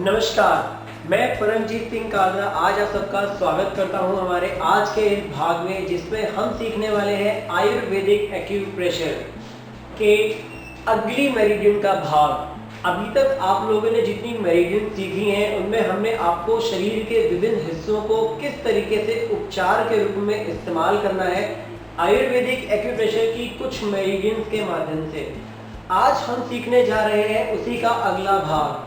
नमस्कार, मैं परमजीत सिंह कालरा आज आप सबका स्वागत करता हूं हमारे आज के इस भाग में, जिसमें हम सीखने वाले हैं आयुर्वेदिक एक्यूप्रेशर के अगली मेरिडियन का भाग। अभी तक आप लोगों ने जितनी मेरिडियन सीखी हैं उनमें हमने आपको शरीर के विभिन्न हिस्सों को किस तरीके से उपचार के रूप में इस्तेमाल करना है आयुर्वेदिक एक्यूप्रेशर की कुछ मेरिडियन के माध्यम से। आज हम सीखने जा रहे हैं उसी का अगला भाग।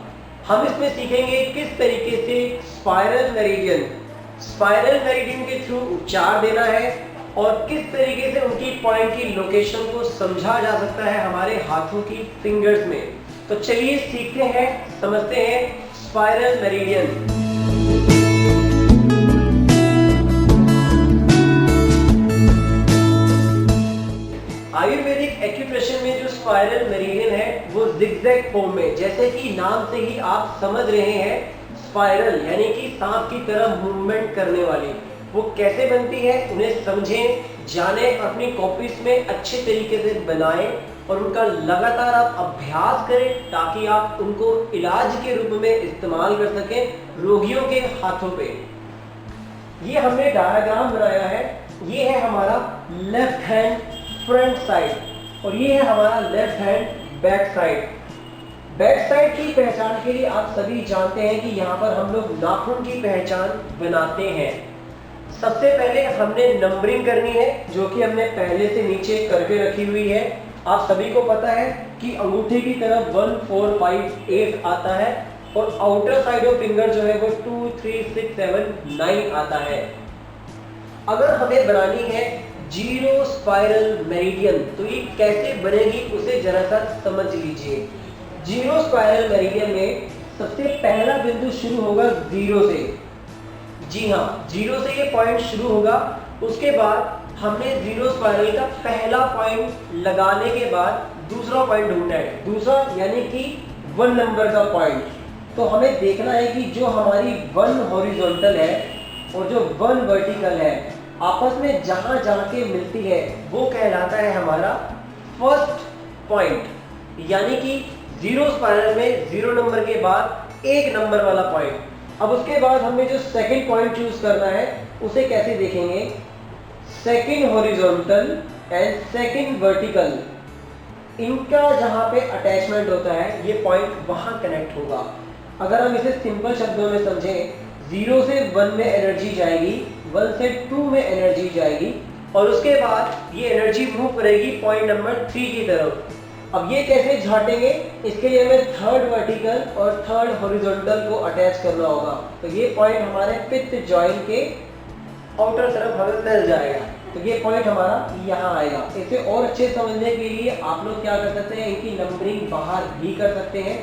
हम इसमें सीखेंगे किस तरीके से स्पाइरल मेरिडियन के थ्रू उपचार देना है और किस तरीके से उनकी पॉइंट की लोकेशन को समझा जा सकता है हमारे हाथों की फिंगर्स में। तो चलिए सीखते हैं, समझते हैं स्पाइरल मेरिडियन। आयुर्वेदिक एक्यूप्रेशर में जो स्पाइरल मेरिडियन है वो जिगजैग फॉर्म में, जैसे कि नाम से ही आप समझ रहे हैं, स्पाइरल यानी कि सांप की तरह मूवमेंट करने वाली, वो कैसे बनती है उन्हें समझें, जाने, अपनी कॉपीज में अच्छे तरीके से बनाएं और उनका लगातार आप अभ्यास करें ताकि आप उनको इलाज के रूप में इस्तेमाल कर सकें रोगियों के हाथों पे। ये हमने डायग्राम बनाया है। ये है हमारा लेफ्ट हैंड फ्रंट साइड और ये है हमारा left hand back side. Back side की पहचान के लिए आप सभी जानते हैं कि यहाँ पर हम लोग नाखून की पहचान बनाते हैं। सबसे पहले हमने नंबरिंग करनी है, जो कि हमने पहले से नीचे करके रखी हुई है। आप सभी को पता है कि अंगूठे की तरफ 1 4 5 8 आता है और आउटर साइड ऑफ फिंगर जो है वो 2 3 6 7 9 आता है। अगर हमें बनानी है जीरो स्पाइरल मेरिडियन तो ये कैसे बनेगी उसे जरा सा समझ लीजिए। जीरो स्पाइरल मेरिडियन में सबसे पहला बिंदु शुरू होगा जीरो से। जी हाँ, जीरो से ये पॉइंट शुरू होगा। उसके बाद हमने जीरो स्पाइरल का पहला पॉइंट लगाने के बाद दूसरा पॉइंट ढूंढना है, दूसरा यानी कि 1 नंबर का पॉइंट। तो हमें देखना है कि जो हमारी 1 हॉरिजॉन्टल है और जो 1 वर्टिकल है आपस में जहां जाके मिलती है वो कहलाता है हमारा फर्स्ट पॉइंट, यानी कि जीरो स्पाइरल में 0 नंबर के बाद 1 नंबर वाला पॉइंट। अब उसके बाद हमें जो सेकंड पॉइंट चूज करना है उसे कैसे देखेंगे, second horizontal and second vertical, इनका जहां पे अटैचमेंट होता है ये पॉइंट वहां कनेक्ट होगा। अगर हम इसे सिंपल शब्दों में समझें, 0 से 1 में एनर्जी जाएगी, 1 से 2 में एनर्जी जाएगी और उसके बाद ये एनर्जी मूव करेगी पॉइंट नंबर 3 की तरफ। अब ये कैसे झाटेंगे, इसके लिए हमें थर्ड वर्टिकल और थर्ड हॉरिजॉन्टल को अटैच करना होगा। तो ये पॉइंट हमारे पित्त जॉइंट के आउटर तरफ हमें मिल जाएगा। तो ये पॉइंट हमारा यहाँ आएगा। इसे और अच्छे समझने के लिए आप लोग क्या कर सकते हैं, इनकी नंबरिंग बाहर भी कर सकते हैं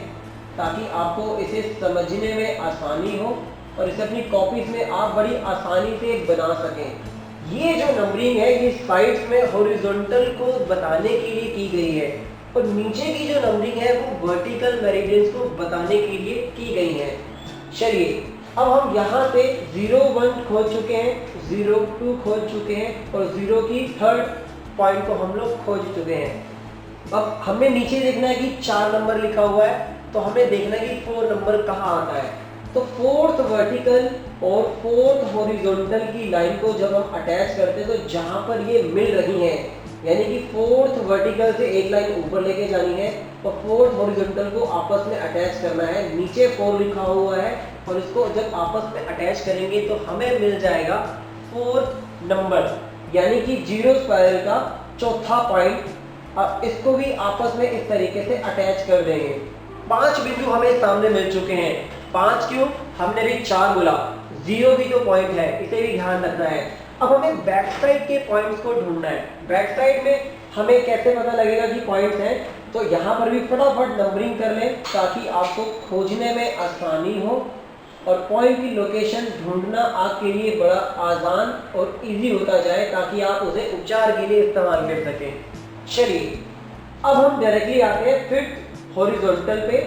ताकि आपको इसे समझने में आसानी हो और इसे अपनी कॉपीज में आप बड़ी आसानी से बना सकें। ये जो नंबरिंग है ये साइड्स में हॉरिजॉन्टल को बताने के लिए की गई है और नीचे की जो नंबरिंग है वो वर्टिकल मेरिडियंस को बताने के लिए की गई है। चलिए अब हम यहाँ से 0 1 खोज चुके हैं, 0 2 खोज चुके हैं और 0 की थर्ड पॉइंट को हम लोग खोज चुके हैं। अब हमें नीचे देखना है कि 4 नंबर लिखा हुआ है, तो हमें देखना है कि 4 नंबर कहाँ आता है। तो 4th वर्टिकल और 4th हॉरिजॉन्टल की लाइन को जब हम अटैच करते हैं तो जहां पर ये मिल रही हैं, यानी कि 4th वर्टिकल से एक लाइन ऊपर लेके जानी है और 4th हॉरिजॉन्टल को आपस में अटैच करना है। नीचे 4 लिखा हुआ है और इसको जब आपस में अटैच करेंगे तो हमें मिल जाएगा 4th नंबर, यानी कि जीरो स्पाइरल का चौथा पॉइंट। अब इसको भी आपस में इस तरीके से अटैच कर देंगे। 5 बिंदु हमें सामने मिल चुके हैं। 5 क्यों, हमने भी 4 बोला, 0 भी तो पॉइंट है, इसे भी ध्यान रखना है। अब हमें बैक साइड के पॉइंट्स को ढूंढना है। बैक साइड में हमें कैसे पता लगेगा कि पॉइंट्स हैं, तो यहाँ पर भी फटाफट नंबरिंग कर लें ताकि आपको खोजने में आसानी हो और पॉइंट की लोकेशन ढूंढना आपके लिए बड़ा आसान और इजी होता जाए ताकि आप उसे उपचार के लिए इस्तेमाल कर सकें। चलिए अब हम डायरेक्टली आते हैं 5th हॉरिजॉन्टल पे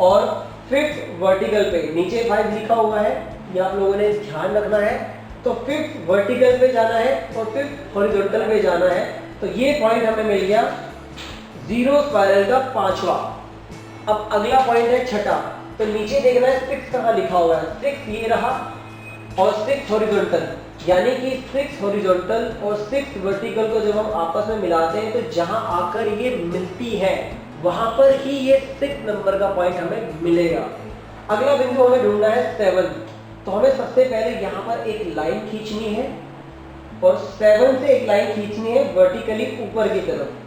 और 5th वर्टिकल पे। नीचे 5 लिखा हुआ है, ये आप लोगों ने ध्यान रखना है। तो 5th वर्टिकल पे जाना है और 5th हॉरिजॉन्टल पे जाना है। तो ये पॉइंट हमें मिल गया जीरो स्पाइरल का 5वां। अब अगला पॉइंट है छठा, तो तो नीचे देखना है 6 कहाँ लिखा हुआ है, 6 ये रहा और 6 हॉरिजॉन्टल, यानी कि 6 हॉरिजॉन्टल और 6 वर्टिकल को जब हम आपस में मिलाते हैं तो जहां आकर ये मिलती है वहां पर ही ये 6 नंबर का पॉइंट हमें मिलेगा। अगला बिंदु हमें ढूंढना है 7। तो हमें सबसे पहले यहाँ पर एक लाइन खींचनी है और 7 से एक लाइन खींचनी है वर्टिकली ऊपर की तरफ।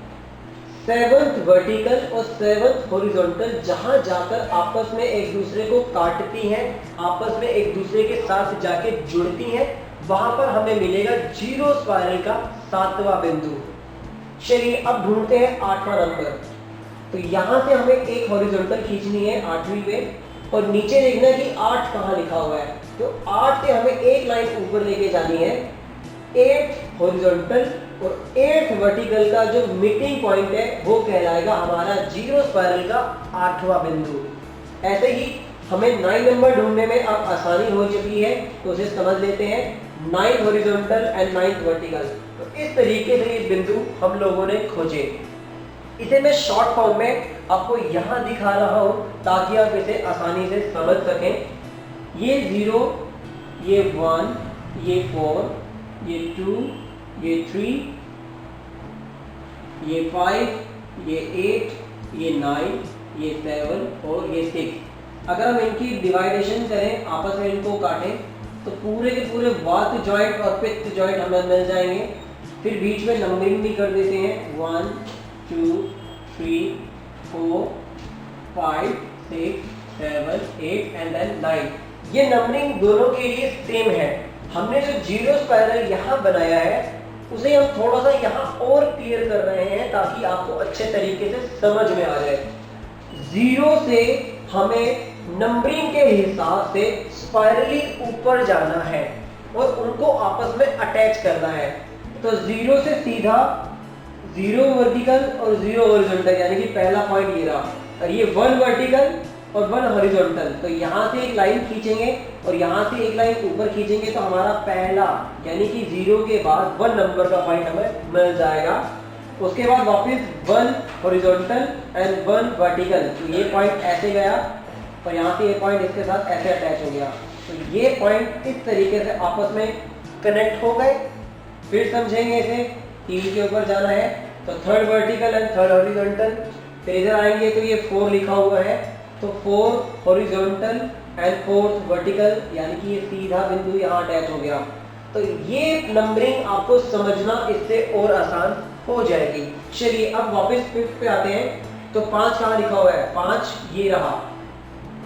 7th वर्टिकल और 7th हॉरिजॉन्टल जहां जाकर आपस में एक दूसरे को काटती हैं, आपस में एक दूसरे के साथ जाके जुड़ती हैं, वहां पर हमें मिलेगा जीरो स्पाइरल का 7वां बिंदु। चलिए अब ढूंढते हैं 8वां नंबर। तो यहां से हमें एक हॉरिजॉन्टल खींचनी है 8वीं पे और नीचे देखना है कि 8 कहाँ लिखा हुआ है। तो 8 से हमें एक लाइन ऊपर लेके जानी है। 8 हॉरिजॉन्टल और 8 वर्टिकल का जो मीटिंग पॉइंट है वो कहलाएगा हमारा जीरो स्पाइरल का 8वां बिंदु। ऐसे ही हमें 9 नंबर ढूंढने में अब आसानी हो चुकी है, तो उसे समझ लेते हैं। 9 हॉरिजॉन्टल एंड 9 वर्टिकल, तो इस तरीके से ये बिंदु हम लोगों ने खोजे। इसे मैं शॉर्ट फॉर्म में आपको यहाँ दिखा रहा हूँ ताकि आप इसे आसानी से समझ सकें। ये 0, ये 1, ये 4, ये 2, ये 3, ये 5, ये 8, ये 9, ये 7 और ये 6। अगर हम इनकी डिवाइडेशन करें, आपस में इनको काटें, तो पूरे के पूरे वात जॉइंट और पित्त जॉइंट हमें मिल जाएंगे। फिर बीच में नंबरिंग भी कर देते हैं 1, 2, 3, 4, 5, 6, 7, 8 एंड देन 9। ये नंबरिंग दोनों के लिए सेम है। हमने जो जीरो स्पाइरल यहाँ बनाया है उसे हम थोड़ा सा यहाँ और क्लियर कर रहे हैं ताकि आपको अच्छे तरीके से समझ में आ जाए। 0 से हमें नंबरिंग के हिसाब से स्पाइरली ऊपर जाना है और उनको आपस में अटैच करना है। तो 0 से सीधा 0 वर्टिकल और 0 हॉरिजॉन्टल, यानी कि पहला पॉइंट ये रहा, और ये 1 वर्टिकल और 1 हॉरिजॉन्टल। तो यहाँ से एक लाइन खींचेंगे और यहाँ से एक लाइन ऊपर खींचेंगे तो हमारा पहला यानी कि 0 के बाद 1 नंबर का पॉइंट हमें मिल जाएगा। उसके बाद वापस 1 हॉरिजॉन्टल एंड 1 वर्टिकल। तो ये पॉइंट ऐसे गया और यहाँ से ये पॉइंट इसके साथ ऐसे अटैच हो गया। तो ये पॉइंट इस तरीके से आपस में कनेक्ट हो गए। फिर समझेंगे इसे, 3 के ऊपर जाना है तो 3rd vertical and 3rd horizontal. फिर इधर आएंगे तो ये 4 लिखा हुआ है, तो 4 हॉरिजॉन्टल एंड 4th वर्टिकल, यानी कि ये सीधा बिंदु यहाँ अटैच हो गया। तो ये नंबरिंग आपको समझना इससे और आसान हो जाएगी। चलिए अब वापस 5th पे आते हैं। तो 5 कहाँ लिखा हुआ है, 5 ये रहा,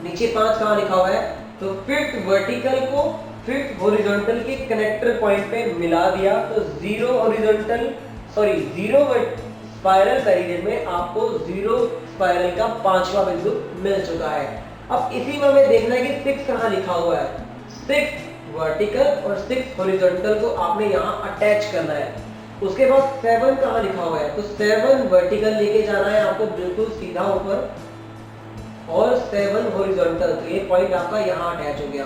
नीचे 5 कहाँ लिखा हुआ है, तो 5th वर्टिकल को 5th हॉरिजॉन्टल के कनेक्टर पॉइंट पे मिला दिया। तो 0 हॉरिजॉन्टल सॉरी 0 स्पाइरल मेरिडियन में आपको 0 स्पाइरल का 5वां बिंदु मिल चुका है। अब इसी में हमें देखना है कि 6 कहाँ लिखा हुआ है। 6 वर्टिकल और 6 हॉरिजॉन्टल को आपने यहाँ अटैच करना है। उसके बाद 7 कहाँ लिखा हुआ है, तो 7 वर्टिकल लेके जाना है आपको बिल्कुल सीधा ऊपर और 7 हॉरिजॉन्टल। तो ये पॉइंट आपका यहाँ अटैच हो गया।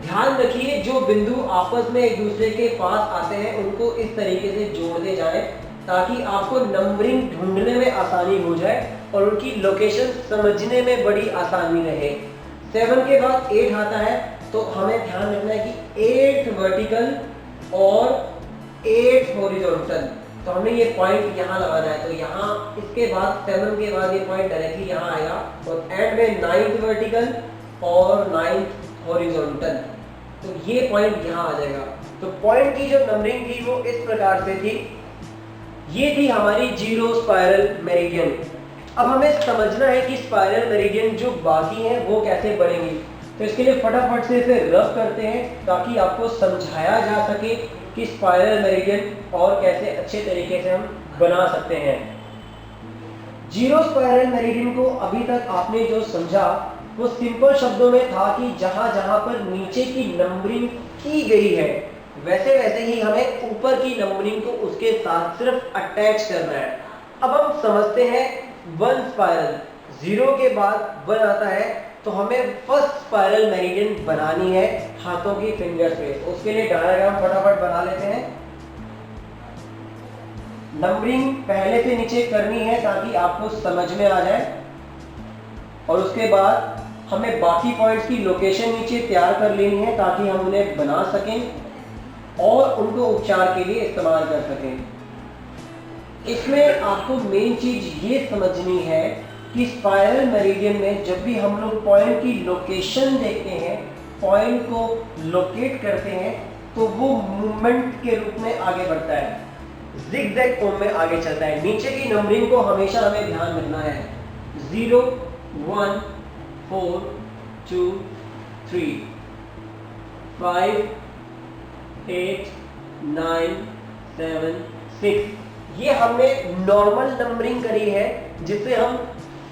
ध्यान रखिए जो बिंदु आपस में एक दूसरे के पास आते हैं उनको इस तरीके से जोड़ते जाएं ताकि आपको नंबरिंग ढूंढने में आसानी हो जाए और उनकी लोकेशन समझने में बड़ी आसानी रहे। 7 के बाद 8 आता है, तो हमें ध्यान रखना है कि 8 वर्टिकल और 8 हॉरिजॉन्टल। तो हमें ये पॉइंट यहाँ लगाना है। तो यहाँ इसके बाद 7 के बाद ये पॉइंट डायरेक्टली यहाँ आएगा और एंड में 9th वर्टिकल और 9th हॉरिजॉन्टल। तो ये पॉइंट यहाँ आ जाएगा। तो पॉइंट की जो नंबरिंग थी वो इस प्रकार से थी। ये थी हमारी जीरो स्पाइरल मेरिडियन। अब हमें समझना है कि स्पाइरल मेरिडियन जो बाकी हैं वो कैसे बनेंगी। तो इसके लिए फटाफट से इसे रफ करते हैं ताकि आपको समझाया जा सके कि स्पाइरल मेरिडियन और कैसे अच्छे तरीके से हम बना सकते हैं। जीरो स्पाइरल मेरिडियन को अभी तक आपने जो समझा वो सिंपल शब्दों में था कि जहां जहां पर नीचे की नंबरिंग की गई है वैसे वैसे ही हमें ऊपर की नंबरिंग को उसके साथ सिर्फ अटैच करना है। अब हम समझते हैं 1 स्पाइरल, 0 के बाद 1 आता है, तो हमें फर्स्ट स्पाइरल मेरिडियन बनानी है हाथों की फिंगर्स पे। उसके लिए डायग्राम फटाफट बना लेते हैं। नंबरिंग पहले से नीचे करनी है ताकि आपको समझ में आ जाए और उसके बाद हमें बाकी पॉइंट्स की लोकेशन नीचे तैयार कर लेनी है ताकि हम उन्हें बना सकें और उनको उपचार के लिए इस्तेमाल कर सकें। इसमें आपको मेन चीज ये समझनी है कि स्पाइरल मेरिडियन में जब भी हम लोग पॉइंट की लोकेशन देखते हैं, पॉइंट को लोकेट करते हैं, तो वो मूवमेंट के रूप में आगे बढ़ता है, जिगजैग फॉर्म में आगे चलता है। नीचे की नंबरिंग को हमेशा हमें ध्यान रखना है, 0 1 4 2 3 5 8 9 7 6। ये हमने नॉर्मल नंबरिंग करी है जिससे हम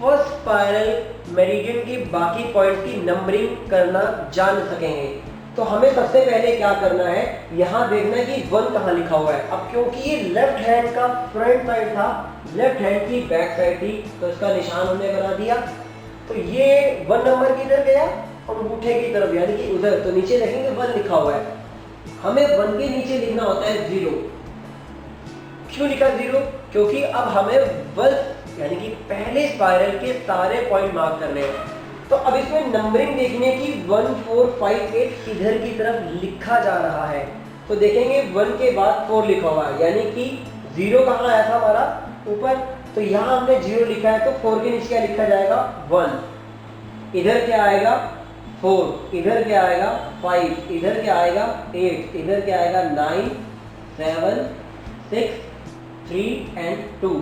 फर्स्ट स्पाइरल मेरिडियन की बाकी पॉइंट की नंबरिंग करना जान सकेंगे। तो हमें सबसे पहले क्या करना है, यहाँ देखना है कि 1 कहाँ लिखा हुआ है। अब क्योंकि ये लेफ्ट हैंड का फ्रंट साइड था, लेफ्ट हैंड की बैक साइड थी, तो इसका निशान हमने बना दिया। तो ये 1 नंबर किधर गया, अंगूठे की तरफ यानी कि उधर, तो नीचे देखेंगे 1 लिखा हुआ है। हमें 1 के नीचे लिखना होता है 0। क्यों लिखा 0? क्योंकि अब हमें 1 यानी कि पहले स्पाइरल के सारे पॉइंट मार्क करने हैं। तो अब इसमें नंबरिंग देखने की 1 4 5 8 इधर की तरफ लिखा जा रहा है। तो देखेंगे 1 के बाद 4 लिखा हुआ है, यानी कि 0 कहाँ आया था हमारा, ऊपर। तो यहाँ हमने 0 लिखा है, तो 4 के नीचे क्या लिखा जाएगा, 1। इधर क्या आएगा, 4। इधर क्या आएगा, 5। इधर क्या आएगा, 8। इधर क्या आएगा, 9 7 6 3 एंड 2।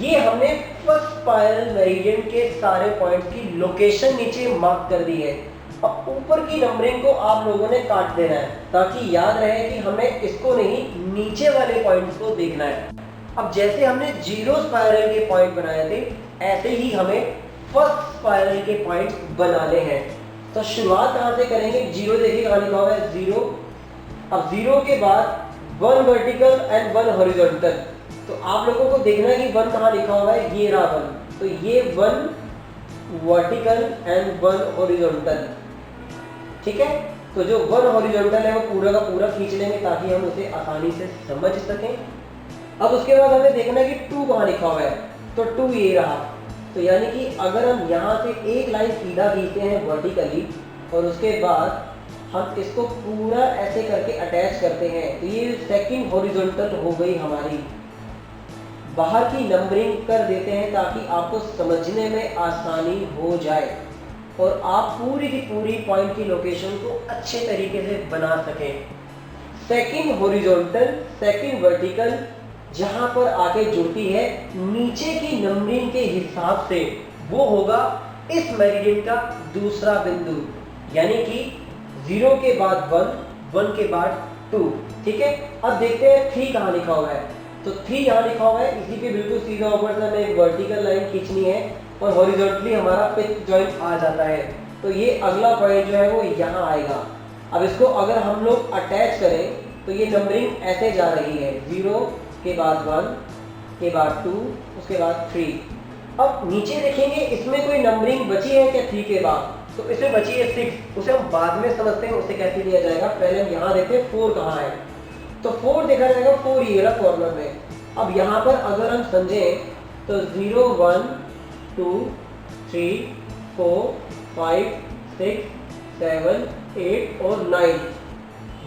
ये हमने फर्स्ट स्पाइरल मेरिडियन के सारे पॉइंट्स की लोकेशन नीचे मार्क कर दी है। अब ऊपर की नंबरिंग को आप लोगों ने काट देना है ताकि याद रहे कि हमें इसको नहीं, नीचे वाले पॉइंट्स को देखना है। अब जैसे हमने 0 स्पाइरल के पॉइंट बनाए थे, ऐसे ही हमें फर्स्ट स्पाइरल के पॉइंट्स बनाने हैं। तो शुरुआत कहाँ से करेंगे, 0 देखिए कहाँ लिखा हुआ है, 0। अब 0 के बाद 1 वर्टिकल एंड 1 हॉरिजॉन्टल। तो आप लोगों को देखना है कि 1 कहाँ लिखा हुआ है, ये रहा 1। तो ये 1 वर्टिकल एंड 1 हॉरिजॉन्टल, ठीक है। तो जो 1 हॉरिजॉन्टल है वो पूरा का पूरा खींच लेंगे ताकि हम उसे आसानी से समझ सकें। अब उसके बाद हमें देखना है कि 2 कहाँ लिखा हुआ है, तो 2 ये रहा। तो यानी कि अगर हम यहाँ से एक लाइन सीधा खींचते हैं वर्टिकली और उसके बाद हम इसको पूरा ऐसे करके अटैच करते हैं, तो ये सेकंड हॉरिजॉन्टल हो गई हमारी। बाहर की नंबरिंग कर देते हैं ताकि आपको समझने में आसानी हो जाए और आप पूरी की पूरी पॉइंट की लोकेशन को अच्छे तरीके से बना सकें। सेकंड हॉरिजॉन्टल, सेकंड वर्टिकल जहां पर आके जुड़ती है नीचे की नंबरिंग के हिसाब से, वो होगा इस मेरिडियन का दूसरा बिंदु, यानी कि 0 के बाद 1, 1 के बाद 2, ठीक है। अब देखते हैं 3 कहाँ लिखा हुआ है। तो 3 यहाँ लिखा हुआ है, इसी के बिल्कुल सीधा ऊपर से हमें एक वर्टिकल लाइन खींचनी है और हॉरिजॉन्टली हमारा पिच जॉइंट आ जाता है। तो ये अगला पॉइंट जो है वो यहाँ आएगा। अब इसको अगर हम लोग अटैच करें तो ये नंबरिंग ऐसे जा रही है, 0 के बाद 1 के बाद 2, उसके बाद 3। अब नीचे देखेंगे इसमें कोई नंबरिंग बची है क्या 3 के बाद, तो इसमें बची है 6। उसे हम बाद में समझते हैं उसे कैसे लिया जाएगा। पहले हम यहाँ देखते हैं 4 कहाँ है। तो 4 देखा जाएगा, 4 ये रहा कॉर्नर में। अब यहाँ पर अगर हम समझें तो 0 1 2 3 4 5 6 7 8 और 9,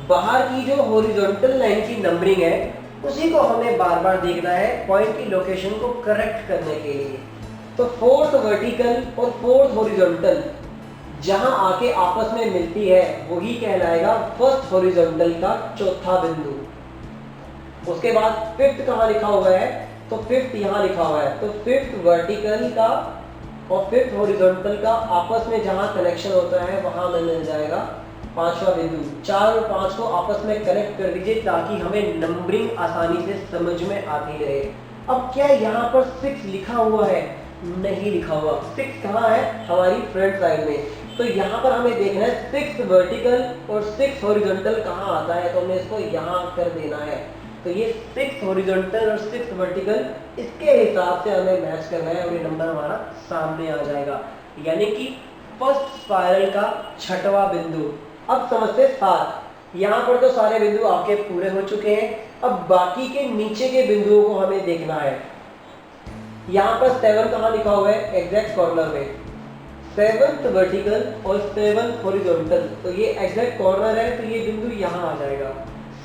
बाहर की जो हॉरिजॉन्टल लाइन की नंबरिंग है उसी को हमें बार बार देखना है पॉइंट की लोकेशन को करेक्ट करने के लिए। तो 4th वर्टिकल और 4th हॉरिजॉन्टल जहां आके आपस में मिलती है वही कहलाएगा फर्स्ट हॉरिजॉन्टल का चौथा बिंदु। उसके बाद 5th कहाँ लिखा हुआ है, तो 5th यहाँ लिखा हुआ है। तो 5th वर्टिकल का और 5th हॉरिजॉन्टल का आपस में जहां कनेक्शन होता है वहां मिल जाएगा 5वां बिंदु। 4 और 5 को आपस में कनेक्ट कर दीजिए ताकि हमें नंबरिंग आसानी से समझ में आती रहे। अब क्या यहाँ पर 6 लिखा हुआ है, नहीं लिखा हुआ। 6 कहाँ है, हमारी फ्रंट साइड में। तो यहाँ पर हमें देखना है 6th वर्टिकल और 6th हॉरिजॉन्टल कहाँ आता है, तो हमें इसको यहाँ कर देना है। तो ये 6th हॉरिजॉन्टल और 6th वर्टिकल इसके हिसाब से हमें मैच करना है और ये नंबर हमारा सामने आ जाएगा, यानी कि फर्स्ट स्पाइरल का 6वां बिंदु। अब समझते 7। यहाँ पर तो सारे बिंदु आपके पूरे हो चुके हैं। अब बाकी के नीचे के बिंदुओं को हमें देखना है। यहाँ पर 7 कहाँ लिखा हुआ है, एग्जैक्ट कॉर्नर में। 7th वर्टिकल और 7th हॉरिजॉन्टल, तो ये एग्जैक्ट कॉर्नर है, तो ये बिंदु यहाँ आ जाएगा।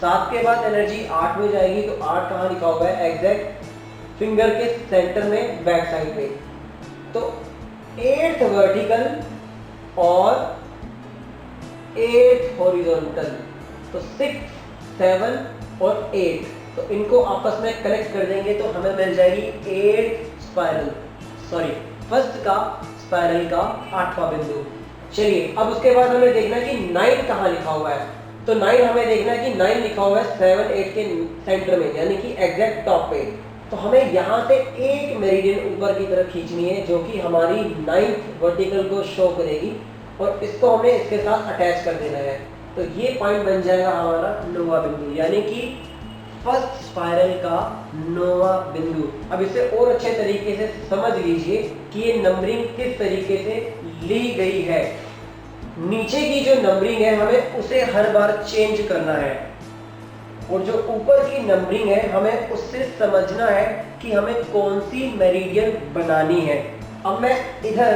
7 के बाद एनर्जी 8 में जाएगी, तो 8 कहाँ लिखा हुआ है? एग्जैक्ट फिंगर के सेंटर में, बैक साइड में। तो 8th वर्टिकल और 8th हॉरिजॉन्टल, तो 6, 7 और 8, तो इनको आपस में कनेक्ट कर देंगे तो हमें मिल जाएगी 8 स्पाइरल, सॉरी फर्स्ट का स्पाइरल का 8वां बिंदु। चलिए अब उसके बाद हमें देखना है कि 9 कहाँ लिखा हुआ है। तो 9 हमें देखना है कि 9 लिखा हुआ है 7, 8 के सेंटर में, यानी कि एग्जैक्ट टॉप पे। तो हमें यहाँ से एक मेरिडियन ऊपर की तरफ खींचनी है जो कि हमारी 9th वर्टिकल को शो करेगी, और इसको हमें इसके साथ अटैच कर देना है। तो ये पॉइंट बन जाएगा हमारा 9वां बिंदु, यानी कि फर्स्ट स्पाइरल का 9वां बिंदु। अब इसे और अच्छे तरीके से समझ लीजिए कि ये नंबरिंग किस तरीके से ली गई है। नीचे की जो नंबरिंग है हमें उसे हर बार चेंज करना है, और जो ऊपर की नंबरिंग है हमें उससे समझना है कि हमें कौन सी मेरिडियन बनानी है। अब मैं इधर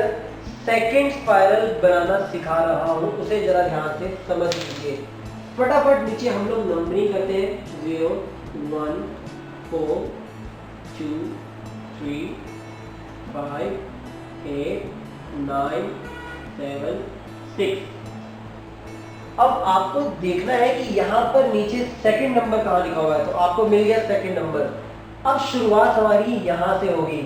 सेकंड स्पाइरल बनाना सिखा रहा हूँ, उसे जरा ध्यान से समझ लीजिए। फटाफट नीचे हम लोग नंबरिंग करते हैं 0, 1, 4, 2, 3, 5, 8, 9, 7, 6। अब आपको देखना है कि यहाँ पर नीचे सेकंड नंबर कहाँ लिखा हुआ है, तो आपको मिल गया सेकंड नंबर। अब शुरुआत हमारी यहाँ से होगी,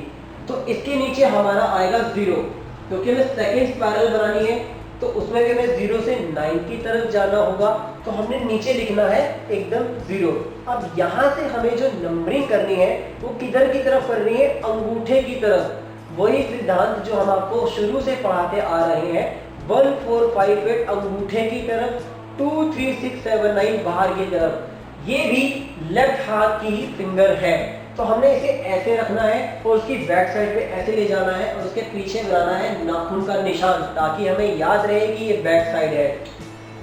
तो इसके नीचे हमारा आएगा 0, क्योंकि हमें सेकंड स्पाइरल बनानी है, तो उसमें भी हमें 0 से 9 की तरफ जाना होगा, तो हमने नीचे लिखना है एकदम 0। अब यहाँ से हमें जो नंबरिंग करनी है वो किधर की तरफ करनी है? अंगूठे की तरफ। वही सिद्धांत जो हम आपको शुरू से पढ़ाते आ रहे हैं, 1, 4, 5, 8 अंगूठे की तरफ, 2, 3, 6, 7, 9 बाहर की तरफ। ये भी लेफ्ट हाथ की ही फिंगर है, तो हमने इसे ऐसे रखना है और उसकी बैक साइड पे ऐसे ले जाना है, और उसके पीछे बनाना है नाखून का निशान, ताकि हमें याद रहे कि ये बैक साइड है।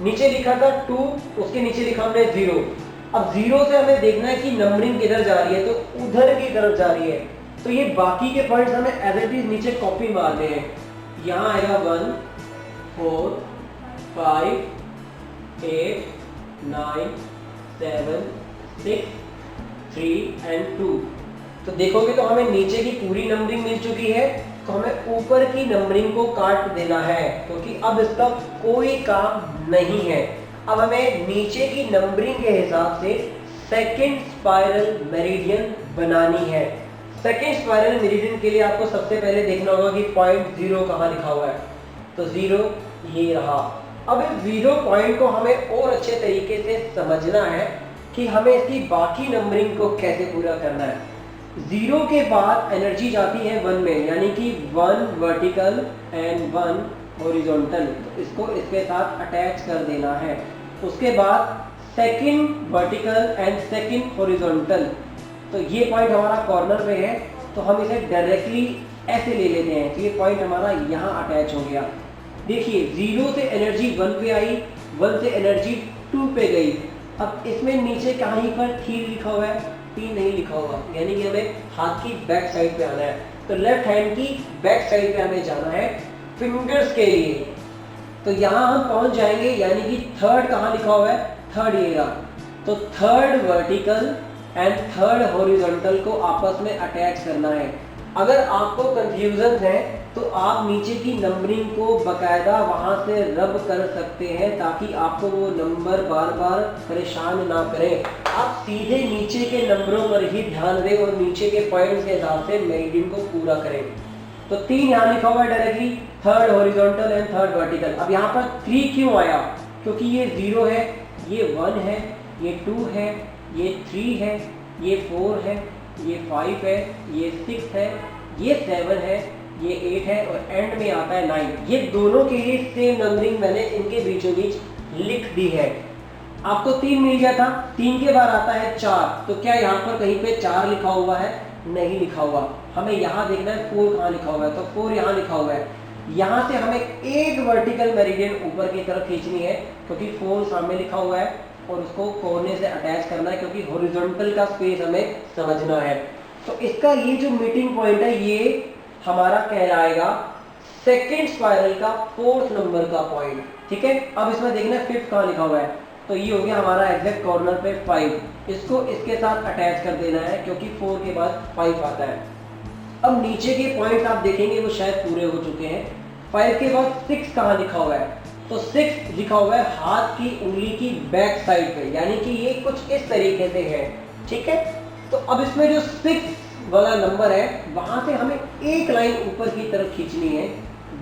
नीचे लिखा था 2, उसके नीचे लिखा हमने 0। अब 0 से हमें देखना है कि नंबरिंग किधर जा रही है, तो उधर की तरफ जा रही है। तो ये बाकी के पॉइंट्स हमें एज इट इज नीचे कॉपी मारने हैं। यहाँ आएगा 1, 4, 5, 8, 9, 7, 6, 3 and 2। तो देखोगे तो हमें नीचे की पूरी नंबरिंग मिल चुकी है, तो हमें ऊपर की नंबरिंग को काट देना है, क्योंकि अब इसका कोई काम नहीं है। अब हमें नीचे की नंबरिंग के हिसाब से सेकंड स्पाइरल मेरिडियन बनानी है। सेकंड स्पाइरल मेरिडियन के लिए आपको सबसे पहले देखना होगा कि पॉइंट 0 कहाँ लिखा हुआ है, तो 0 ये रहा। अब इस 0 पॉइंट को हमें और अच्छे तरीके से समझना है कि हमें इसकी बाकी नंबरिंग को कैसे पूरा करना है। 0 के बाद एनर्जी जाती है 1 में, यानी कि 1 वर्टिकल एंड 1 हॉरिजॉन्टल, तो इसको इसके साथ अटैच कर देना है। उसके बाद second vertical and second horizontal, तो ये पॉइंट हमारा कॉर्नर पे है, तो हम इसे डायरेक्टली ऐसे ले लेते हैं, तो ये पॉइंट हमारा यहाँ अटैच हो गया। देखिए 0 से एनर्जी 1 पे आई, 1 से एनर्जी 2 पे गई। अब इसमें नीचे कहीं पर 3 लिखा हुआ है, 3 नहीं लिखा हुआ, यानी कि हमें हाथ की बैक साइड पे आना है। तो लेफ्ट हैंड की बैक साइड पे हमें जाना है फिंगर्स के लिए। तो यहाँ हम पहुंच जाएंगे, यानी कि थर्ड कहाँ लिखा हुआ है? थर्ड ये रहा। तो third vertical and third horizontal को आपस में अटैच करना है। अगर आपको कंफ्यूजन है तो आप नीचे की नंबरिंग को बकायदा वहां से रब कर सकते हैं, ताकि आपको वो नंबर बार बार परेशान ना करें। आप सीधे नीचे के नंबरों पर ही ध्यान दें और नीचे के पॉइंट्स के हिसाब से मेरिडियन को पूरा करें। तो 3 यहाँ लिखा हुआ है directly, third horizontal and third vertical. अब यहाँ पर 3 क्यों आया? क्योंकि ये 0 है, ये 1 है, ये 2 है, ये 3 है, ये 4 है, ये 5 है, ये 6 है, ये 7 है, ये 8 है, और एंड में आता है 9। ये दोनों के लिए सेम नंबरिंग मैंने इनके बीचों बीच लिख दी है। आपको 3 मिल गया था, 3 के बाद आता है 4। तो क्या यहाँ पर कहीं पे 4 लिखा हुआ है? नहीं लिखा हुआ। हमें यहाँ देखना है 4 कहाँ लिखा हुआ है, तो 4 यहाँ लिखा हुआ है। यहाँ से हमें एक वर्टिकल मेरिडियन ऊपर की तरफ खींचनी है, क्योंकि 4 सामने लिखा हुआ है, और उसको कोने से अटैच करना है, क्योंकि हॉरिजॉन्टल का स्पेस हमें समझना है। तो इसका ये जो मीटिंग पॉइंट है, ये हमारा कहलाएगा सेकेंड स्पाइरल का 4th नंबर का पॉइंट। ठीक है, अब इसमें देखना 5th कहाँ लिखा हुआ है, तो ये हो गया हमारा एग्जैक्ट कॉर्नर पे 5, इसको इसके साथ अटैच कर देना है क्योंकि 4 के बाद 5 आता है। अब नीचे के पॉइंट्स आप देखेंगे वो शायद पूरे हो चुके हैं। 5 के बाद 6 कहाँ लिखा हुआ है, तो 6 लिखा हुआ है हाथ की उंगली की बैक साइड पे, यानी कि ये कुछ इस तरीके से है। ठीक है, तो अब इसमें जो 6 वाला नंबर है वहां से हमें एक लाइन ऊपर की तरफ खींचनी है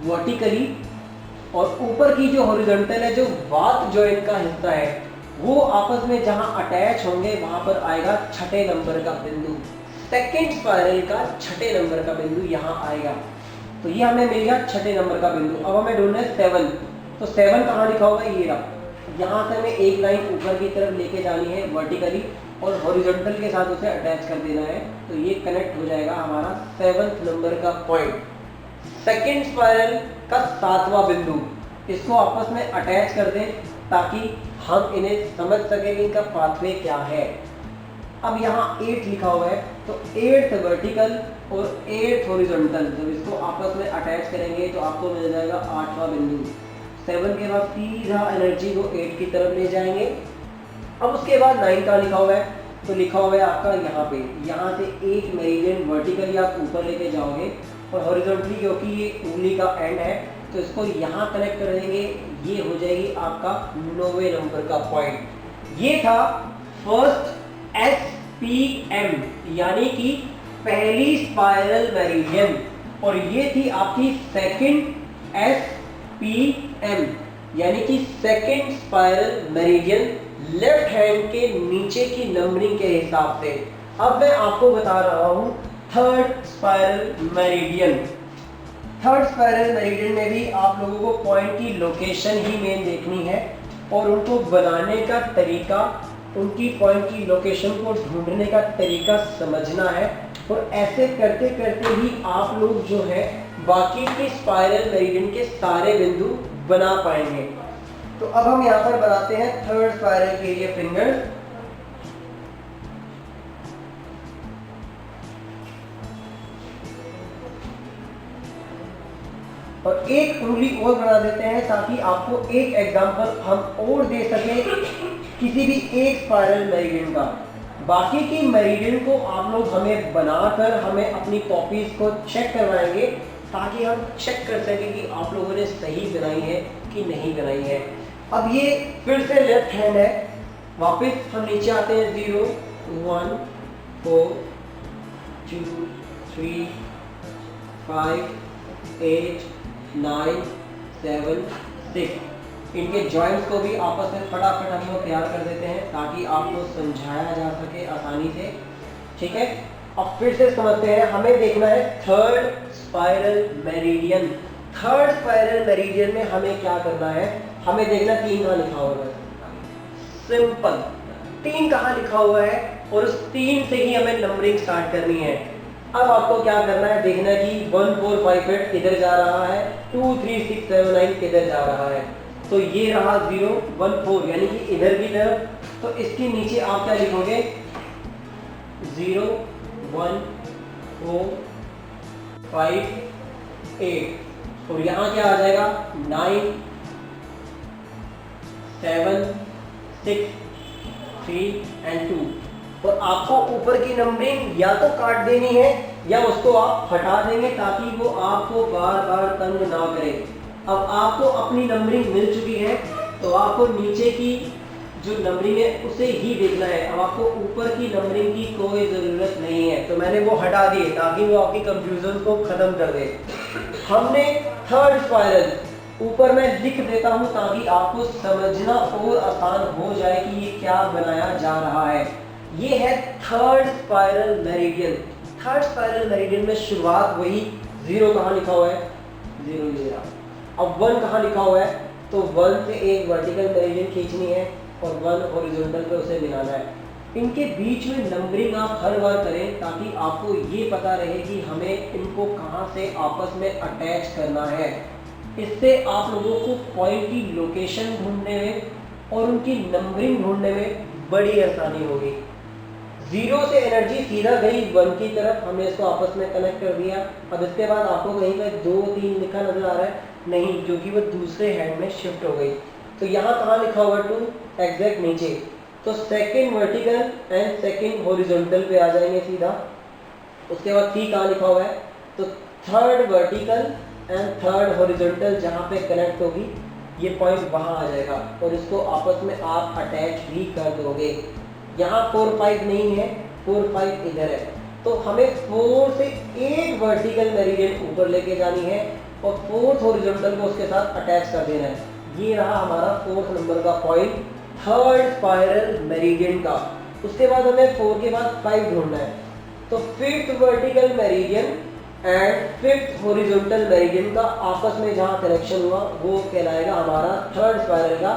वर्टिकली, और ऊपर की जो हॉरिजॉन्टल है, जो वात जॉइंट का हिस्सा है, वो आपस में जहां अटैच होंगे वहां पर आएगा 6ठे नंबर का बिंदु। सेकेंड स्पाइरल का 6ठे नंबर का बिंदु यहाँ आएगा, तो ये हमें मिल गया 6ठे नंबर का बिंदु। अब हमें ढूंढना है 7, तो 7 कहाँ लिखा हुआ है, ये रहा। यहाँ से हमें एक लाइन ऊपर की तरफ लेके जानी है वर्टिकली और हॉरिजॉन्टल के साथ उसे अटैच कर देना है, तो ये कनेक्ट हो जाएगा हमारा 7th नंबर का पॉइंट। सेकेंड स्पाइरल का 7वां बिंदु, इसको आपस में अटैच कर दें ताकि हम इन्हें समझ सकें कि इनका पाथवे क्या है। अब यहाँ 8 लिखा हुआ है, तो 8th वर्टिकल और 8th हॉरिजॉन्टल, जब इसको आपस में अटैच करेंगे तो आपको मिल जाएगा 8वां बिंदु। 7 के बाद सीधा एनर्जी को 8 की तरफ ले जाएंगे। अब उसके बाद 9 का लिखा हुआ है, तो लिखा हुआ है आपका यहाँ पे, यहाँ से एक मेरिडियन वर्टिकली आप ऊपर लेके जाओगे और हॉरिजॉन्टली, क्योंकि ये उंगली का एंड है तो इसको यहाँ कनेक्ट कर देंगे, ये हो जाएगी आपका 9वें नंबर का पॉइंट। ये था फर्स्ट SPM, यानी कि पहली स्पाइरल मेरिडियन, और ये थी आपकी सेकंड SPM, यानी कि second spiral meridian left hand के नीचे की नंबरिंग के हिसाब से। अब मैं आपको बता रहा हूं third spiral meridian. Third spiral meridian में भी आप लोगों को पॉइंट की लोकेशन ही मेन देखनी है और उनको बनाने का तरीका, उनकी पॉइंट की लोकेशन को ढूंढने का तरीका समझना है, और ऐसे करते करते ही आप लोग जो है बाकी के स्पाइरल मेरिडियन के सारे बिंदु बना पाएंगे। तो अब हम यहाँ पर बनाते हैं थर्ड स्पाइरल के लिए फिंगर्स। और एक उंगली और बना देते हैं ताकि आपको एक एग्जांपल हम और दे सकें किसी भी एक स्पाइरल मेरिडियन का। बाकी की मेरिडियन को आप लोग हमें बनाकर हमें अपनी कॉपीज को चेक करवाएंगे ताकि हम चेक कर सकें कि आप लोगों ने सही बनाई है कि नहीं बनाई है। अब ये फिर से लेफ्ट हैंड है, वापस हम नीचे आते हैं 0 1 4 2 3 5 8 9 7 6। इनके जॉइंट्स को भी आपस में फटाफट हम लोग तैयार कर देते हैं ताकि आपको समझाया जा सके आसानी से। ठीक है, अब फिर से समझते हैं। हमें देखना है third spiral meridian. Third spiral meridian में हमें क्या करना है, हमें देखना 3 कहाँ लिखा हुआ है। सिंपल, 3 कहाँ लिखा हुआ है और उस 3 से ही हमें नंबरिंग स्टार्ट करनी है। अब आपको क्या करना है, देखना कि 1 4 5 8 किधर जा रहा है, 2 3 6 7 9 किधर जा रहा है। तो ये रहा 0 1 4 यानी कि इधर की तरफ। तो इसके नीचे आप क्या लिखोगे, 0 1 4 5 8, और यहाँ क्या आ जाएगा 9 7 6 3 एंड 2। और आपको ऊपर की नंबरिंग या तो काट देनी है या उसको आप हटा देंगे ताकि वो आपको बार बार तंग ना करे। अब आपको अपनी नंबरिंग मिल चुकी है तो आपको नीचे की जो नंबरिंग है उसे ही देखना है। अब आपको ऊपर की नंबरिंग की कोई ज़रूरत नहीं है, तो मैंने वो हटा दिए ताकि वो आपकी कंफ्यूजन को ख़त्म कर दे। हमने थर्ड स्पाइरल ऊपर मैं लिख देता हूँ ताकि आपको समझना और आसान हो जाए कि ये क्या बनाया जा रहा है। ये है third spiral meridian. Third spiral meridian में शुरुआत वही 0 कहाँ लिखा हुआ है, 0 ये रहा। अब 1 कहाँ लिखा हुआ है, तो 1 से एक वर्टिकल मेरिडियन खींचनी है और 1 हॉरिजॉन्टल पे उसे मिलाना है। इनके बीच में नंबरिंग आप हर बार करें ताकि आपको ये पता रहे कि हमें इनको कहाँ से आपस में अटैच करना है। इससे आप लोगों को पॉइंट की लोकेशन ढूंढने में और उनकी नंबरिंग ढूंढने में बड़ी आसानी होगी। जीरो से एनर्जी सीधा गई 1 की तरफ, हमने इसको आपस में कनेक्ट कर दिया। अब इसके बाद आपको कहीं पे 2 3 लिखा नजर आ रहा है? नहीं, क्योंकि वो दूसरे हैंड में शिफ्ट हो गई। तो यहाँ कहाँ लिखा हुआ 2? एग्जैक्ट नीचे। तो second vertical and second horizontal पे आ जाएंगे सीधा। उसके बाद 3 कहाँ लिखा हुआ है? तो third vertical and third horizontal जहाँ पे कनेक्ट होगी ये पॉइंट वहाँ आ जाएगा और इसको आपस में आप अटैच भी कर दोगे। यहाँ 4 5 नहीं है, 4 5 इधर है। तो हमें 4 से एक वर्टिकल मेरिडियन ऊपर लेके जानी है और फोर्थ हॉरिजॉन्टल को उसके साथ अटैच कर देना है। ये रहा हमारा 4th नंबर का पॉइंट, थर्ड स्पाइरल मेरिडियन का। उसके बाद हमें 4 के बाद 5 ढूंढना है। तो 5th vertical meridian and 5th horizontal meridian का आपस में जहाँ कनेक्शन हुआ वो कहलाएगा हमारा थर्ड स्पाइरल का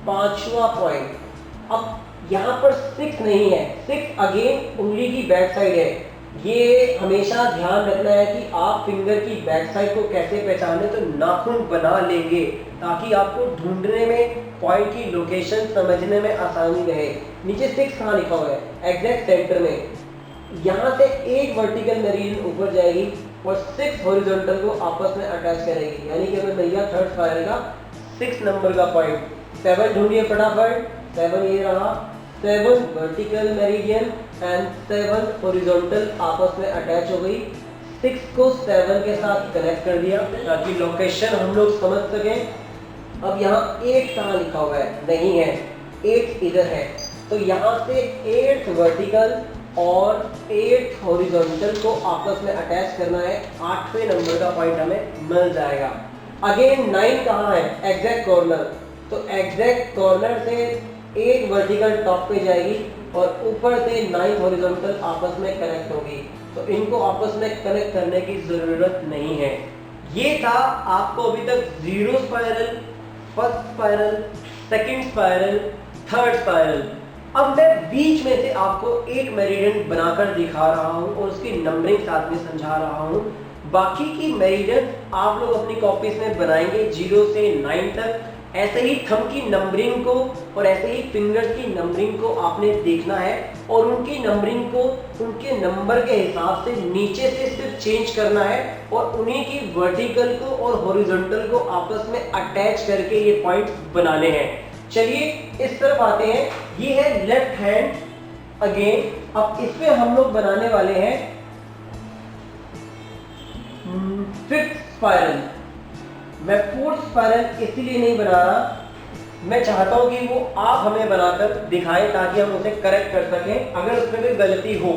5वां पॉइंट। अब यहाँ पर 6 नहीं है, 6 अगेन उंगली की बैक साइड है। ये हमेशा ध्यान रखना है कि आप फिंगर की बैक साइड को कैसे पहचाने, तो नाखून बना लेंगे ताकि आपको ढूंढने में पॉइंट की लोकेशन समझने में आसानी रहे। नीचे 6 कहाँ लिखा हुआ है? एग्जैक्ट सेंटर में। यहाँ से एक वर्टिकल मेरिडियन ऊपर जाएगी और 6 हॉरिजॉन्टल को आपस में अटैच करेगी, यानी कि हमें मिल गया थर्ड स्पाइरल का 6 नंबर का पॉइंट। 7 ढूंढिए फटाफट। 7 ये रहा, 7 वर्टिकल मेरिडियन एंड 7 हॉरिजॉन्टल आपस में अटैच हो गई। 6 को 7 के साथ कनेक्ट कर दिया ताकि लोकेशन हम लोग समझ सकें। अब यहाँ 8 कहाँ लिखा हुआ है? नहीं है, 8 इधर है। तो यहाँ से 8th वर्टिकल और 8th हॉरिजॉन्टल को आपस में अटैच करना है, 8वें नंबर का पॉइंट हमें मिल जाएगा। अगेन 9 कहाँ है? Exact corner. तो एग्जैक्ट कॉर्नर से एक वर्टिकल टॉप पे जाएगी और ऊपर से 9th हॉरिजॉन्टल आपस में कनेक्ट होगी। तो इनको आपस में कनेक्ट करने की जरूरत नहीं है। ये था आपको अभी तक zero spiral, first spiral, second spiral, third spiral. अब मैं बीच में से आपको एक मेरिडियन बनाकर दिखा रहा हूँ और उसकी नंबरिंग साथ में समझा रहा हूँ। बाकी की मेरिडियन आप लोग अपनी कॉपीज में बनाएंगे 0 से 9 तक। ऐसे ही थंब की नंबरिंग को और ऐसे ही फिंगर्स की नंबरिंग को आपने देखना है और उनकी नंबरिंग को उनके नंबर के हिसाब से नीचे से सिर्फ चेंज करना है और उन्हीं की वर्टिकल को और हॉरिजॉन्टल को आपस में अटैच करके ये पॉइंट्स बनाने हैं। चलिए इस तरफ आते हैं। ये है लेफ्ट हैंड अगेन। अब इसमें हम लोग बनाने वाले हैं 5th स्पाइरल। मैं 4th स्पाइरल इसलिए नहीं बना रहा, मैं चाहता हूं कि वो आप हमें बनाकर दिखाएं ताकि हम उसे करेक्ट कर सकें अगर उसमें कोई गलती हो।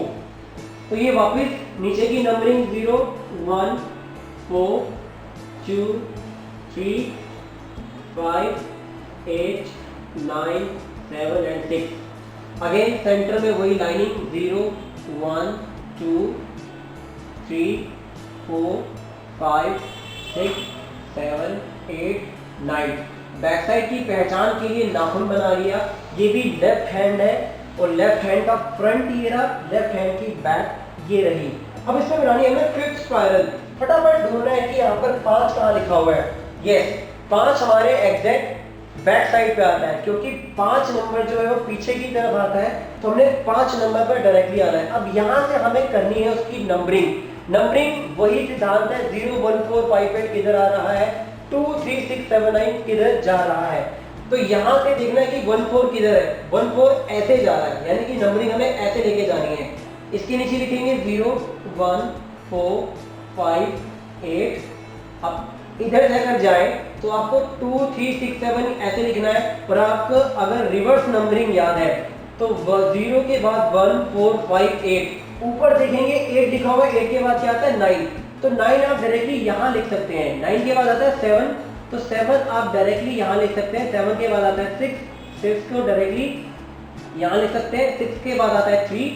तो ये वापस नीचे की नंबरिंग 0 1 4 2 3 5 8 9 7 एंड 6। अगेन सेंटर में वही लाइनिंग 0 1 2 3 4 5 6 7 8 9। बैक साइड की पहचान के लिए नाखून बना लिया। ये भी लेफ्ट हैंड है और लेफ्ट हैंड का फ्रंट ये रहा, लेफ्ट हैंड की बैक ये रही। अब इसमें बनानी है हमें 5th स्पाइरल। फटाफट ढूंढना है कि यहाँ पर 5 कहाँ लिखा हुआ है। यस, 5 हमारे एग्जैक्ट बैक साइड पे आता है क्योंकि 5 नंबर जो है वो पीछे की तरफ आता है, तो हमने 5 नंबर पर डायरेक्टली आना है। अब यहाँ से हमें करनी है उसकी नंबरिंग। नंबरिंग वही सिद्धांत है, 0 1 4 5 8 किधर आ रहा है, 2 3 6 7 9 किधर जा रहा है। तो यहाँ से देखना है कि 1 4 किधर है। 1 4 ऐसे जा रहा है, यानी कि नंबरिंग हमें ऐसे लेके जानी है। इसके नीचे लिखेंगे 0 1 4 5 8। अब इधर जाकर जाए तो आपको 2 3 6 7 ऐसे लिखना है। और आपको अगर रिवर्स नंबरिंग याद है तो 0 के बाद 1 4 5 8, ऊपर देखेंगे 8 लिखा हुआ है, 8 के बाद क्या आता है 9। तो 9 आप डायरेक्टली यहाँ लिख सकते हैं। 9 के बाद आता है 7, तो 7 आप डायरेक्टली यहाँ लिख सकते हैं। 7 के बाद आता है 6, 6 को डायरेक्टली यहाँ लिख सकते हैं। 6 के बाद आता है 3,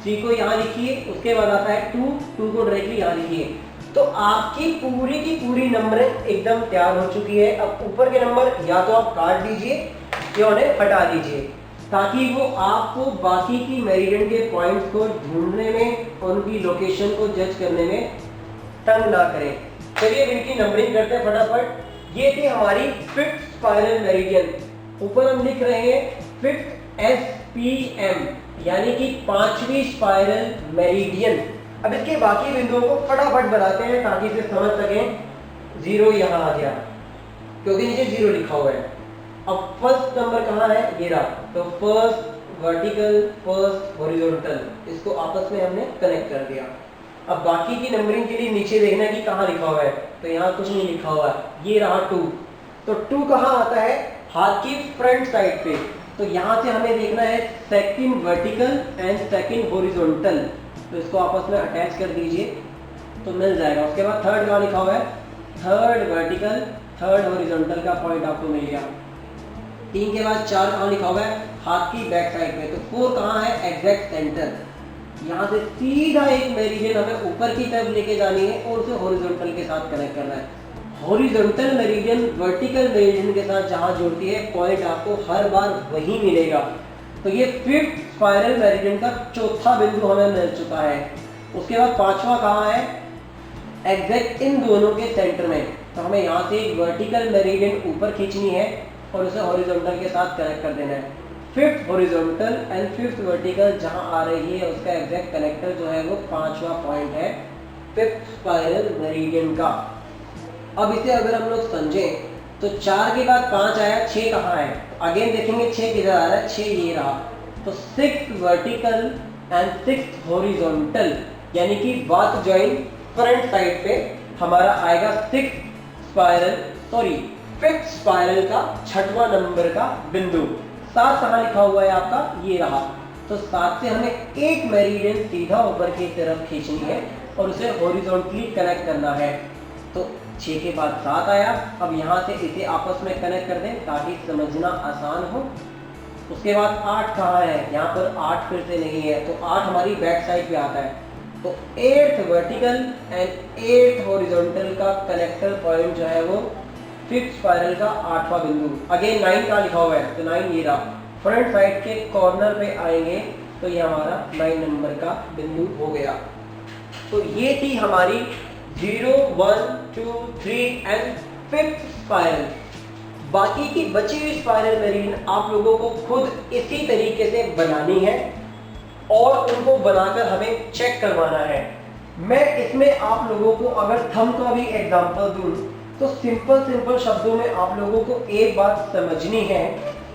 3 को यहाँ लिखिए। उसके बाद आता है 2, 2 को डायरेक्टली यहाँ लिखिए। तो आपकी पूरी की पूरी नंबरिंग एकदम तैयार हो चुकी है। अब ऊपर के नंबर या तो आप काट दीजिए या उन्हें हटा दीजिए ताकि वो आपको बाकी की मेरिडियन के पॉइंट्स को ढूंढने में और उनकी लोकेशन को जज करने में तंग ना करें। चलिए इनकी नंबरिंग करते हैं फटाफट। ये थी हमारी 5th स्पाइरल मेरिडियन। ऊपर हम लिख रहे हैं 5th SPM, यानी कि 5वीं स्पाइरल मेरिडियन। अब इसके बाकी बिंदुओं को फटाफट बनाते हैं ताकि इसे समझ सकें। 0 यहाँ आ गया क्योंकि नीचे 0 लिखा हुआ है। अब फर्स्ट नंबर कहाँ है, ये रहा। तो फर्स्ट वर्टिकल, फर्स्ट हॉरिजॉन्टल, इसको आपस में हमने कनेक्ट कर दिया। अब बाकी की नंबरिंग के लिए नीचे देखना है कि कहाँ लिखा हुआ है, तो यहाँ कुछ नहीं लिखा हुआ है, ये रहा 2। तो 2 कहाँ आता है, हाथ की फ्रंट साइड पे। तो यहाँ से हमें देखना है second vertical and second horizontal, तो इसको आपस में अटैच कर दीजिए तो मिल जाएगा। उसके बाद थर्ड कहाँ लिखा हुआ है, थर्ड वर्टिकल, थर्ड हॉरिजॉन्टल का पॉइंट आपको मिल गया। 3 के बाद 4 कहाँ लिखा हुआ है, हाथ की बैक साइड पे। तो 4 कहाँ है, एग्जैक्ट सेंटर। यहाँ से सीधा एक मेरिडियन हमें ऊपर की तरफ लेके जानी है और उसे हॉरिजॉन्टल के साथ कनेक्ट करना है। हॉरिजॉन्टल मेरिडियन वर्टिकल मेरिडियन के साथ जहाँ जोड़ती है, पॉइंट आपको हर बार वही मिलेगा। तो ये 5th स्पाइरल मेरिडियन का चौथा बिंदु हमें मिल चुका है। उसके बाद 5वां कहाँ है, एग्जैक्ट इन दोनों के सेंटर में। तो हमें यहाँ से एक वर्टिकल मेरिडियन ऊपर खींचनी है और उसे हॉरिजॉन्टल के साथ कनेक्ट कर देना है। 5th horizontal and 5th vertical जहां आ रही है उसका एग्जैक्ट कनेक्टर जो है वो 5वां पॉइंट है 5th स्पाइरल मेरिडियन का। अब इसे अगर हम लोग समझें तो 4 के बाद 5 आया, 6 कहाँ है, अगेन देखेंगे 6 किधर आ रहा है, 6 ये रहा। तो 6th vertical and 6th horizontal यानी कि बात ज्वाइन फ्रंट साइड पे हमारा आएगा 6th spiral, sorry 5th spiral का 6वां नंबर का बिंदु। 7 कहाँ लिखा हुआ है आपका, ये रहा। तो 7 से हमें एक मेरिडियन सीधा ऊपर की तरफ खींचनी है और उसे हॉरिजॉन्टली कनेक्ट करना है। तो 6 के बाद 7 आया। अब यहाँ से इसे आपस में कनेक्ट कर दें ताकि समझना आसान हो। उसके बाद 8 कहाँ है, यहाँ पर 8 फिर से नहीं है, तो 8 हमारी बैक साइड पे आता है। तो 8th vertical and 8th horizontal का कनेक्टर पॉइंट जो है वो 5th स्पाइरल का 8वां बिंदु। अगेन 9 का लिखा हुआ है, तो 9 ये रहा। फ्रंट साइड के कॉर्नर पे आएंगे तो ये हमारा 9 नंबर का बिंदु हो गया। तो ये थी हमारी 0, 1, 2, 3 एंड 5th स्पाइरल। बाकी की बची हुई स्पाइरल मेरिडियन आप लोगों को खुद इसी तरीके से बनानी है और उनको बनाकर हमें चेक करवाना है। मैं इसमें आप लोगों को अगर थंब का भी एग्जांपल दूं तो सिंपल शब्दों में आप लोगों को एक बात समझनी है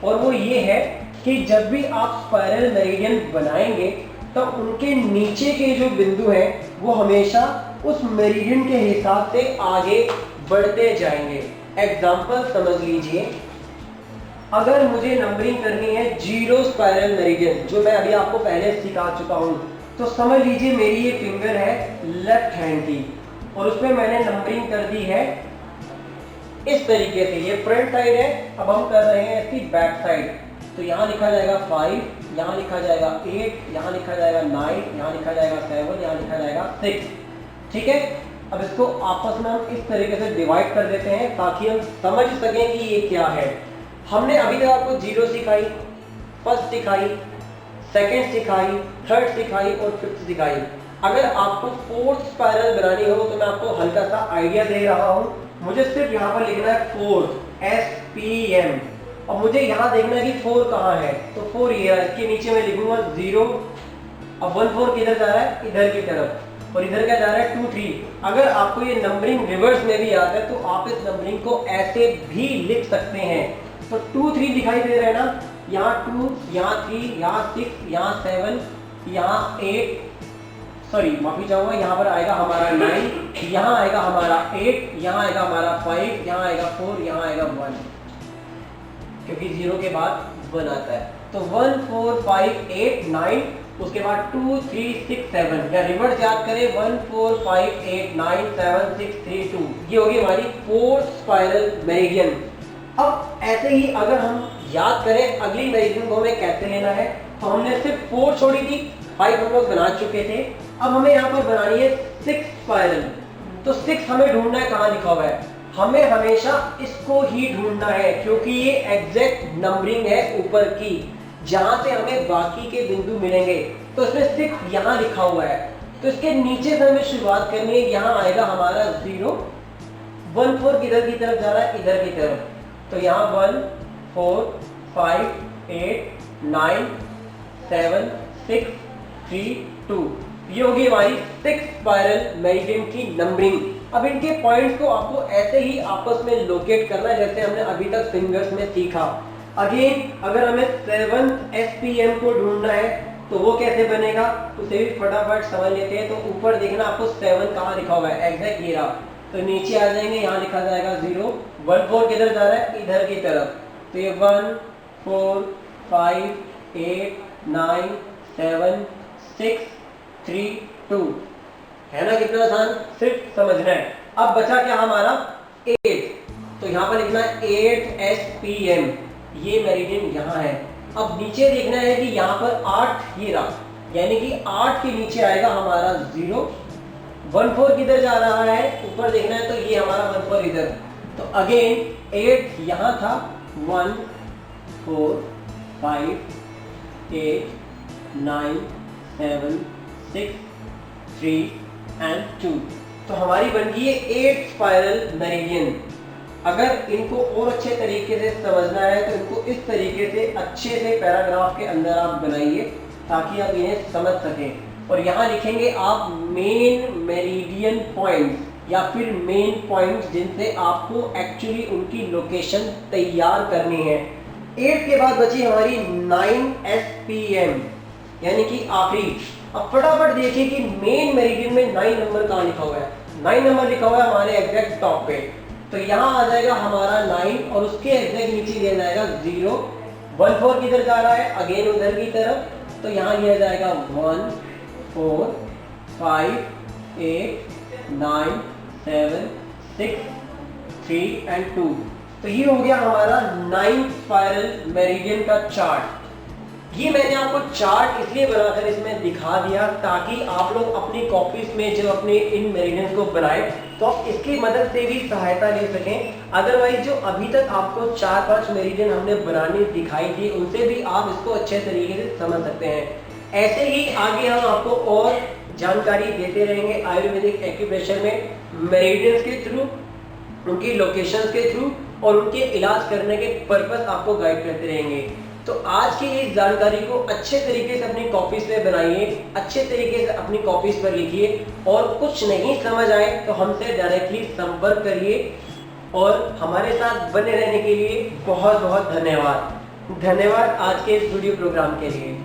और वो ये है कि जब भी आप स्पाइरल मेरिडियन बनाएंगे तब उनके नीचे के जो बिंदु हैं वो हमेशा उस मेरिडियन के हिसाब से आगे बढ़ते जाएंगे। एग्जांपल समझ लीजिए, अगर मुझे नंबरिंग करनी है 0 स्पाइरल मेरिडियन जो मैं अभी आपको पहले सिखा चुका हूं, तो समझ लीजिए मेरी ये फिंगर है लेफ्ट हैंड की और उसमें मैंने नंबरिंग कर दी है इस तरीके से। ये फ्रंट साइड है, अब हम कर रहे हैं इसकी बैक साइड। तो यहाँ लिखा जाएगा 5, यहाँ लिखा जाएगा 8, यहाँ लिखा जाएगा 9, यहाँ लिखा जाएगा 7, यहाँ लिखा जाएगा 6। ठीक है, अब इसको आपस में हम इस तरीके से डिवाइड कर देते हैं ताकि हम समझ सकें कि ये क्या है। हमने अभी तक आपको 0 सिखाई, फर्स्ट सिखाई, सेकंड सिखाई, थर्ड सिखाई और 5th सिखाई। अगर आपको 4th स्पाइरल बनानी हो तो मैं आपको हल्का सा आइडिया दे रहा हूँ। मुझे सिर्फ यहाँ पर लिखना है 4th, SPM, और मुझे यहाँ देखना है कि 4 कहाँ है। तो 4 ये है, इसके नीचे मैं लिखूंगा 0। अब 1 4 किधर जा रहा है, इधर की तरफ, और इधर क्या जा रहा है 2 3। अगर आपको ये नंबरिंग रिवर्स में भी आता है तो आप इस नंबरिंग को ऐसे भी लिख सकते हैं। तो 2 3 दिखाई दे रहा है ना, यहाँ 2, यहाँ 3, यहाँ 6, यहाँ 7, यहाँ 8, सॉरी माफी चाहूंगा, यहाँ पर आएगा हमारा 9, यहाँ आएगा हमारा 8, यहाँ आएगा हमारा 5, यहाँ आएगा 4, यहाँ आएगा 1, क्योंकि 0 के बाद 1 आता है। तो 1 4 5 8 9, उसके बाद 2 3 6 7, या रिवर्स याद करें 1 4 5 8 9 7 6 3 2, ये होगी हमारी 4th स्पाइरल मेरिडियन। अब ऐसे ही अगर हम याद करें अगली मेरिडियन को हमें कैसे लेना है, तो हमने सिर्फ 4 छोड़ी थी, 5 हम लोग बना चुके थे। अब हमें यहाँ पर बनानी है 6th स्पाइरल। तो 6 हमें ढूंढना है, कहाँ लिखा हुआ है, हमें हमेशा इसको ही ढूंढना है क्योंकि ये एग्जैक्ट नंबरिंग है ऊपर की, जहां से हमें बाकी के बिंदु मिलेंगे। तो इसमें 6 यहाँ लिखा हुआ है, तो इसके नीचे से हमें शुरुआत करनी है। यहाँ आएगा हमारा 0, 1 4 किधर की तरफ जा रहा है, इधर की तरफ। तो यहाँ 1 4 5 8 9 7 6 3 2। ये होगी हमारी 6 स्पाइरल मेरिडियन की नंबरिंग। अब इनके पॉइंट्स को आपको ऐसे ही आपस में लोकेट करना है जैसे हमने अभी तक फिंगर्स में सीखा। अगेन अगर हमें 7th SPM को ढूंढना है तो वो कैसे बनेगा उसे भी फटाफट समझ लेते हैं। तो ऊपर देखना आपको 7 कहाँ लिखा हुआ है, एग्जैक्ट ये रहा। तो नीचे आ जाएंगे, यहाँ लिखा जाएगा 0। 1 4 किधर जा रहा है, इधर की तरफ। तो ये 1 4 5 8 9 7 6 3 2 है ना। कितना आसान, सिर्फ समझना है। अब बचा क्या हमारा 8, तो यहाँ पर लिखना है 8 SPM, ये मेरिडियन यहाँ है। अब नीचे देखना है कि यहाँ पर 8 ये रहा, यानी कि 8 के नीचे आएगा हमारा 0। 1 4 किधर जा रहा है, ऊपर देखना है, तो ये हमारा 1 4 इधर। तो अगेन 8 यहाँ था, 1 4 5 8 9 7 6 3 एंड 2। तो हमारी बन गई है 8 स्पाइरल मेरिडियन। अगर इनको और अच्छे तरीके से समझना है तो इनको इस तरीके से अच्छे से पैराग्राफ के अंदर आप बनाइए ताकि आप इन्हें समझ सकें। और यहाँ लिखेंगे आप मेन मेरिडियन पॉइंट्स या फिर मेन पॉइंट्स जिनसे आपको एक्चुअली उनकी लोकेशन तैयार करनी है। 8 के बाद बची हमारी 9 SPM यानी कि आखिरी। अब फटाफट देखिए कि मेन मेरिडियन में 9 नंबर कहाँ लिखा हुआ है। 9 नंबर लिखा हुआ है हमारे एग्जैक्ट टॉप पे। तो यहाँ आ जाएगा हमारा 9 और उसके एग्जैक्ट नीचे लिया जाएगा 0। 1 4 किधर जा रहा है, अगेन उधर की तरफ। तो यहाँ लिया जाएगा 1 4 5 8 9 7 6 3 एंड 2। तो ये हो गया हमारा 9 स्पाइरल मेरिडियन का चार्ट। ये मैंने आपको चार्ट इसलिए बनाकर इसमें दिखा दिया ताकि आप लोग अपनी कॉपीज में जब अपने इन मेरिडियंस को बनाए तो आप इसकी मदद से भी सहायता ले सकें। अदरवाइज जो अभी तक आपको 4-5 मेरिडियन हमने बनाने दिखाई थी उनसे भी आप इसको अच्छे तरीके से समझ सकते हैं। ऐसे ही आगे हम आपको और जानकारी देते रहेंगे आयुर्वेदिक एक्यूप्रेशर में मेरिडियंस के थ्रू, उनकी लोकेशंस के थ्रू और उनके इलाज करने के पर्पस आपको गाइड करते रहेंगे। तो आज की इस जानकारी को अच्छे तरीके से अपनी कॉपीज पे बनाइए, अच्छे तरीके से अपनी कॉपीज पर लिखिए और कुछ नहीं समझ आए तो हमसे डायरेक्टली संपर्क करिए। और हमारे साथ बने रहने के लिए बहुत बहुत धन्यवाद। धन्यवाद आज के इस वीडियो प्रोग्राम के लिए।